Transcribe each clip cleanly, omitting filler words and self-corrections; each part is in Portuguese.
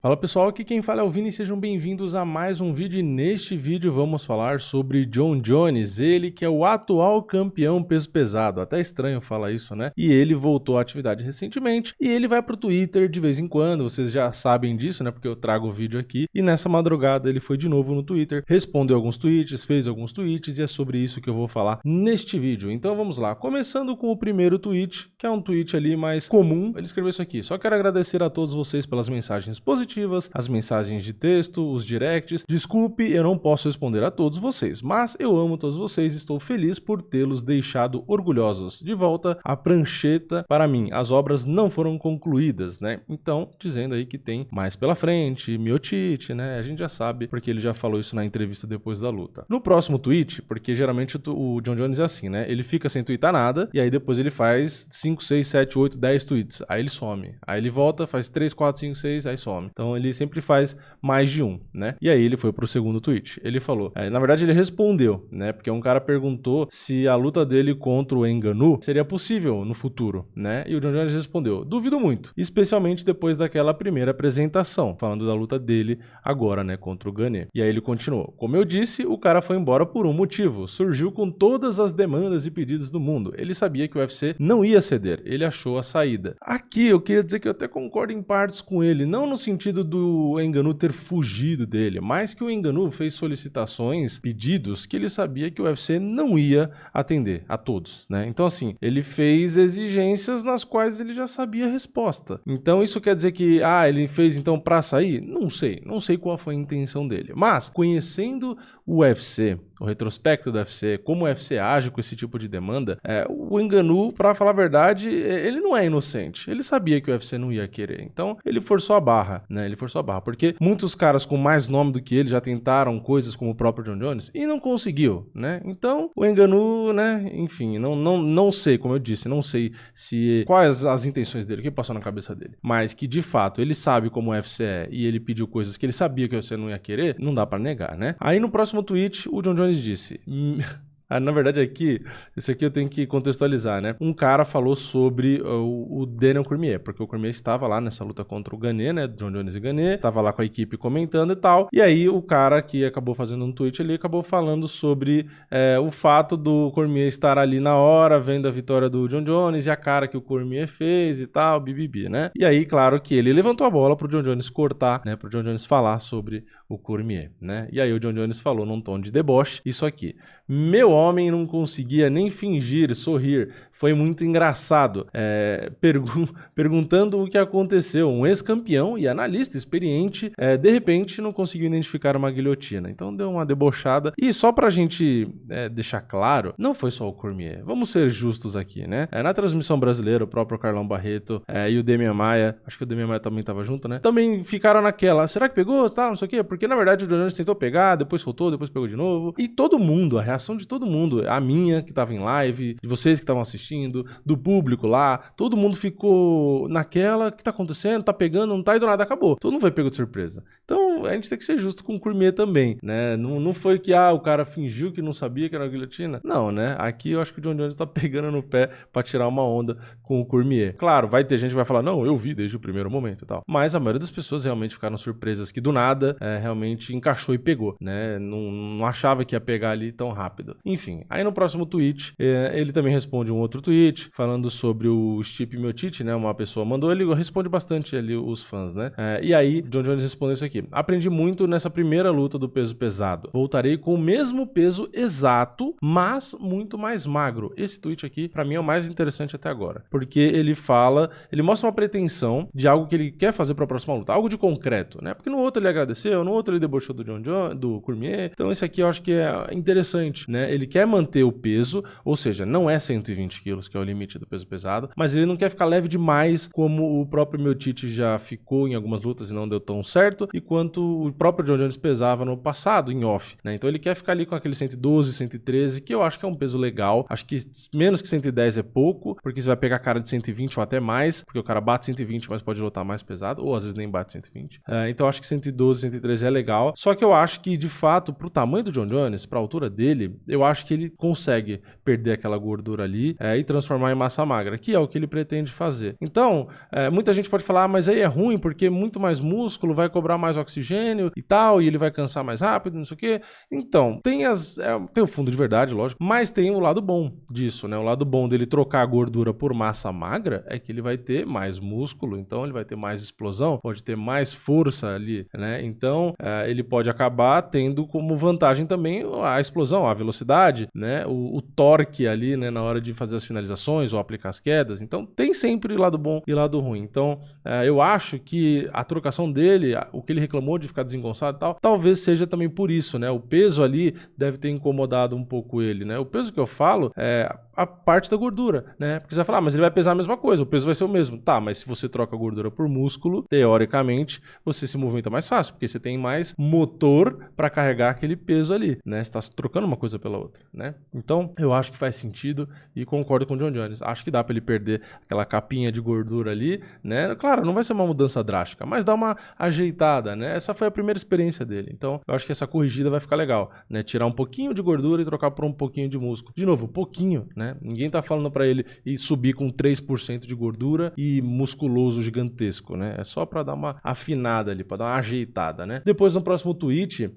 Fala pessoal, aqui quem fala é o Vini e sejam bem-vindos a mais um vídeo e neste vídeo vamos falar sobre Jon Jones, ele que é o atual campeão peso pesado, até estranho falar isso, né? E ele voltou à atividade recentemente e ele vai pro Twitter de vez em quando, vocês já sabem disso, né? Porque eu trago o vídeo aqui e nessa madrugada ele foi de novo no Twitter, respondeu alguns tweets, fez alguns tweets e é sobre isso que eu vou falar neste vídeo. Então vamos lá, começando com o primeiro tweet, que é um tweet ali mais comum, ele escreveu isso aqui: só quero agradecer a todos vocês pelas mensagens positivas, as mensagens de texto, os directs. Desculpe, eu não posso responder a todos vocês, mas eu amo todos vocês e estou feliz por tê-los deixado orgulhosos. De volta à prancheta para mim. As obras não foram concluídas, né? Então, dizendo aí que tem mais pela frente, miotite, né? A gente já sabe, porque ele já falou isso na entrevista depois da luta. No próximo tweet, porque geralmente o Jon Jones é assim, né? Ele fica sem tweetar nada, e aí depois ele faz 5, 6, 7, 8, 10 tweets. Aí ele some. Aí ele volta, faz 3, 4, 5, 6, aí some. Então ele sempre faz mais de um, né? E aí ele foi pro segundo tweet. Ele falou, na verdade ele respondeu, né? Porque um cara perguntou se a luta dele contra o Ngannou seria possível no futuro, né? E o Jon Jones respondeu, duvido muito, especialmente depois daquela primeira apresentação, falando da luta dele agora, né? Contra o Gane. E aí ele continuou, como eu disse, o cara foi embora por um motivo, surgiu com todas as demandas e pedidos do mundo. Ele sabia que o UFC não ia ceder, ele achou a saída. Aqui eu queria dizer que eu até concordo em partes com ele, não no sentido do Ngannou ter fugido dele, mas que o Ngannou fez solicitações, pedidos que ele sabia que o UFC não ia atender a todos, né? Então assim, ele fez exigências nas quais ele já sabia a resposta. Então isso quer dizer que, ele fez então pra sair? Não sei qual foi a intenção dele, mas conhecendo o UFC, o retrospecto do UFC, como o UFC age com esse tipo de demanda, o Ngannou, pra falar a verdade, ele não é inocente. Ele sabia que o UFC não ia querer. Então, ele forçou a barra, né? Ele forçou a barra. Porque muitos caras com mais nome do que ele já tentaram coisas como o próprio Jon Jones e não conseguiu, né? Então, o Ngannou, né? Enfim, não sei, como eu disse, não sei quais as intenções dele, o que passou na cabeça dele. Mas que, de fato, ele sabe como o UFC é e ele pediu coisas que ele sabia que o UFC não ia querer, não dá pra negar, né? Aí, no próximo tweet, o Jon Jones disse... na verdade aqui, isso aqui eu tenho que contextualizar, né? Um cara falou sobre o Daniel Cormier, porque o Cormier estava lá nessa luta contra o Gane, né? Jon Jones e Gane, estava lá com a equipe comentando e tal. E aí o cara que acabou fazendo um tweet ali, acabou falando sobre o fato do Cormier estar ali na hora, vendo a vitória do Jon Jones e a cara que o Cormier fez e tal, bibibi, né? E aí, claro que ele levantou a bola pro Jon Jones cortar, né? Pro Jon Jones falar sobre o Cormier, né? E aí o Jon Jones falou num tom de deboche, isso aqui: meu homem não conseguia nem fingir, sorrir, foi muito engraçado, perguntando o que aconteceu, um ex-campeão e analista experiente, de repente não conseguiu identificar uma guilhotina, então deu uma debochada. E só pra gente deixar claro, não foi só o Cormier, vamos ser justos aqui, né? Na transmissão brasileira, o próprio Carlão Barreto e o Demian Maia, acho que o Demian Maia também tava junto, né? Também ficaram naquela, será que pegou? Tá, não sei o quê, porque na verdade o Jon Jones tentou pegar, depois soltou, depois pegou de novo, e todo mundo, a reação de todo mundo, a minha que tava em live, de vocês que estavam assistindo, do público lá, todo mundo ficou naquela, o que tá acontecendo, tá pegando, não tá, e do nada acabou. Todo mundo foi pego de surpresa. Então a gente tem que ser justo com o Cormier também, né? Não foi que o cara fingiu que não sabia que era uma guilhotina. Não, né? Aqui eu acho que o Jon Jones tá pegando no pé pra tirar uma onda com o Cormier. Claro, vai ter gente que vai falar, não, eu vi desde o primeiro momento e tal. Mas a maioria das pessoas realmente ficaram surpresas que do nada realmente encaixou e pegou, né? Não achava que ia pegar ali tão rápido. Enfim, aí no próximo tweet, ele também responde um outro tweet, falando sobre o Stipe Miocic, né? Uma pessoa mandou, ele responde bastante ali os fãs, né? E aí, Jon Jones respondeu isso aqui: aprendi muito nessa primeira luta do peso pesado. Voltarei com o mesmo peso exato, mas muito mais magro. Esse tweet aqui, pra mim, é o mais interessante até agora. Porque ele mostra uma pretensão de algo que ele quer fazer pra próxima luta, algo de concreto, né? Porque no outro ele agradeceu, no outro ele debochou do Cormier. Então esse aqui eu acho que é interessante, né? Ele quer manter o peso, ou seja, não é 120 quilos que é o limite do peso pesado, mas ele não quer ficar leve demais como o próprio Miocic já ficou em algumas lutas e não deu tão certo, e quanto o próprio Jon Jones pesava no passado, em off, né? Então ele quer ficar ali com aquele 112, 113, que eu acho que é um peso legal. Acho que menos que 110 é pouco, porque você vai pegar cara de 120 ou até mais, porque o cara bate 120, mas pode lutar mais pesado, ou às vezes nem bate 120. Então eu acho que 112, 113 é legal. Só que eu acho que, de fato, pro tamanho do Jon Jones, pra altura dele, eu acho que ele consegue perder aquela gordura ali e transformar em massa magra, que é o que ele pretende fazer. Então, muita gente pode falar, mas aí é ruim porque muito mais músculo vai cobrar mais oxigênio e tal, e ele vai cansar mais rápido, não sei o quê. Então, tem o fundo de verdade, lógico, mas tem o lado bom disso, né? O lado bom dele trocar a gordura por massa magra é que ele vai ter mais músculo, então ele vai ter mais explosão, pode ter mais força ali, né? Então, ele pode acabar tendo como vantagem também a explosão, a velocidade, né? O torque ali, né? Na hora de fazer as finalizações ou aplicar as quedas. Então, tem sempre lado bom e lado ruim. Então, eu acho que a trocação dele, o que ele reclamou de ficar desengonçado e tal, talvez seja também por isso, né? O peso ali deve ter incomodado um pouco ele, né? O peso que eu falo é a parte da gordura, né? Porque você vai falar, mas ele vai pesar a mesma coisa, o peso vai ser o mesmo. Tá, mas se você troca a gordura por músculo, teoricamente, você se movimenta mais fácil, porque você tem mais motor para carregar aquele peso ali, né? Você tá trocando uma coisa pela outra, né? Então, eu acho que faz sentido e concordo com o Jon Jones. Acho que dá para ele perder aquela capinha de gordura ali, né? Claro, não vai ser uma mudança drástica, mas dá uma ajeitada, né? Essa foi a primeira experiência dele. Então, eu acho que essa corrigida vai ficar legal, né? Tirar um pouquinho de gordura e trocar por um pouquinho de músculo. De novo, pouquinho, né? Ninguém tá falando para ele ir subir com 3% de gordura e musculoso gigantesco, né? É só para dar uma afinada ali, para dar uma ajeitada, né? Depois, no próximo tweet,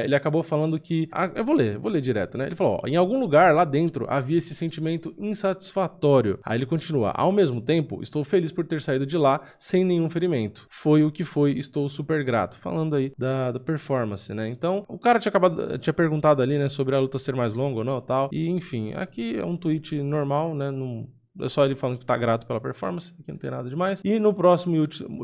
ele acabou falando que... eu vou ler direto, né? Ele falou, em algum lugar lá dentro havia esse sentimento insatisfatório. Aí ele continua, ao mesmo tempo, estou feliz por ter saído de lá sem nenhum ferimento. Foi o que foi, estou super grato. Falando aí da performance, né? Então, o cara tinha perguntado ali, né, sobre a luta ser mais longa ou não, tal. E, enfim, aqui é um tweet normal, né? É só ele falando que tá grato pela performance, que não tem nada demais. E no próximo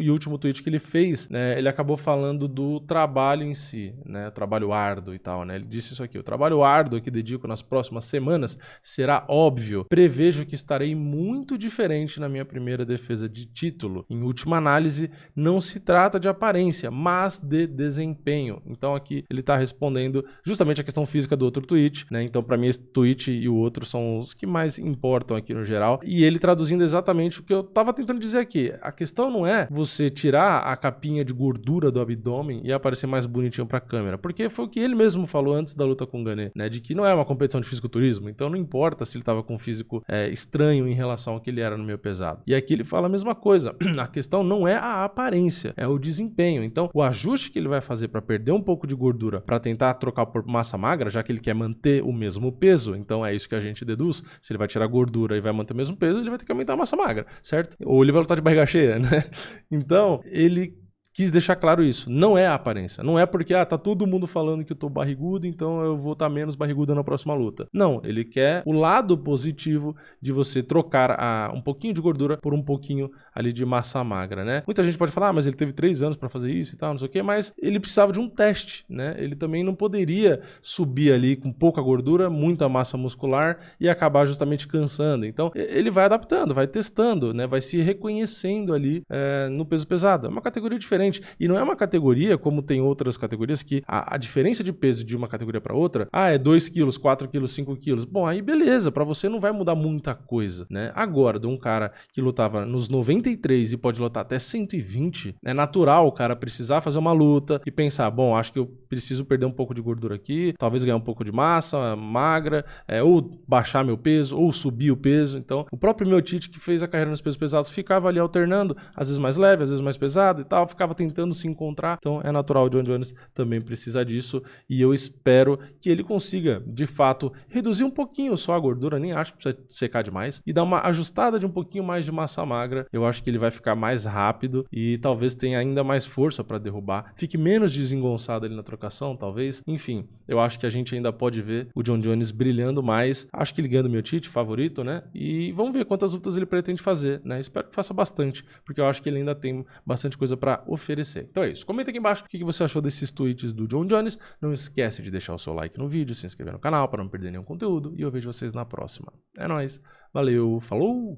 e último tweet que ele fez, né, ele acabou falando do trabalho em si, né, trabalho árduo e tal, né. Ele disse isso aqui, o trabalho árduo que dedico nas próximas semanas será óbvio. Prevejo que estarei muito diferente na minha primeira defesa de título. Em última análise, não se trata de aparência, mas de desempenho. Então aqui ele tá respondendo justamente a questão física do outro tweet, né. Então para mim esse tweet e o outro são os que mais importam aqui no geral. E ele traduzindo exatamente o que eu tava tentando dizer aqui. A questão não é você tirar a capinha de gordura do abdômen e aparecer mais bonitinho pra câmera. Porque foi o que ele mesmo falou antes da luta com o Gane, né? De que não é uma competição de fisiculturismo. Então não importa se ele tava com um físico estranho em relação ao que ele era no meio pesado. E aqui ele fala a mesma coisa. A questão não é a aparência, é o desempenho. Então o ajuste que ele vai fazer pra perder um pouco de gordura, pra tentar trocar por massa magra, já que ele quer manter o mesmo peso. Então é isso que a gente deduz. Se ele vai tirar gordura e vai manter o mesmo peso, ele vai ter que aumentar a massa magra, certo? Ou ele vai lutar de barriga cheia, né? Então, ele quis deixar claro isso. Não é a aparência. Não é porque, tá todo mundo falando que eu tô barrigudo, então eu vou estar menos barrigudo na próxima luta. Não, ele quer o lado positivo de você trocar um pouquinho de gordura por um pouquinho ali de massa magra, né? Muita gente pode falar, mas ele teve 3 anos para fazer isso e tal, não sei o quê, mas ele precisava de um teste, né? Ele também não poderia subir ali com pouca gordura, muita massa muscular e acabar justamente cansando. Então, ele vai adaptando, vai testando, né? Vai se reconhecendo ali no peso pesado. É uma categoria diferente. E não é uma categoria como tem outras categorias que a diferença de peso de uma categoria para outra, é 2 quilos, 4 quilos, 5 quilos. Bom, aí beleza, para você não vai mudar muita coisa, né? Agora, de um cara que lutava nos 93 e pode lutar até 120, é natural o cara precisar fazer uma luta e pensar, bom, acho que eu preciso perder um pouco de gordura aqui, talvez ganhar um pouco de massa magra, ou baixar meu peso, ou subir o peso. Então, o próprio Miocic, que fez a carreira nos pesos pesados, ficava ali alternando, às vezes mais leve, às vezes mais pesado e tal, ficava tentando se encontrar. Então é natural, o Jon Jones também precisa disso e eu espero que ele consiga, de fato, reduzir um pouquinho só a gordura, nem acho que precisa secar demais, e dar uma ajustada de um pouquinho mais de massa magra. Eu acho que ele vai ficar mais rápido e talvez tenha ainda mais força para derrubar, fique menos desengonçado ali na trocação, talvez. Enfim, eu acho que a gente ainda pode ver o Jon Jones brilhando mais. Acho que ele ganha do Miocic, favorito, né? E vamos ver quantas lutas ele pretende fazer, né? Espero que faça bastante, porque eu acho que ele ainda tem bastante coisa para oferecer. Então é isso. Comenta aqui embaixo o que você achou desses tweets do Jon Jones. Não esquece de deixar o seu like no vídeo, se inscrever no canal para não perder nenhum conteúdo e eu vejo vocês na próxima. É nóis. Valeu, falou!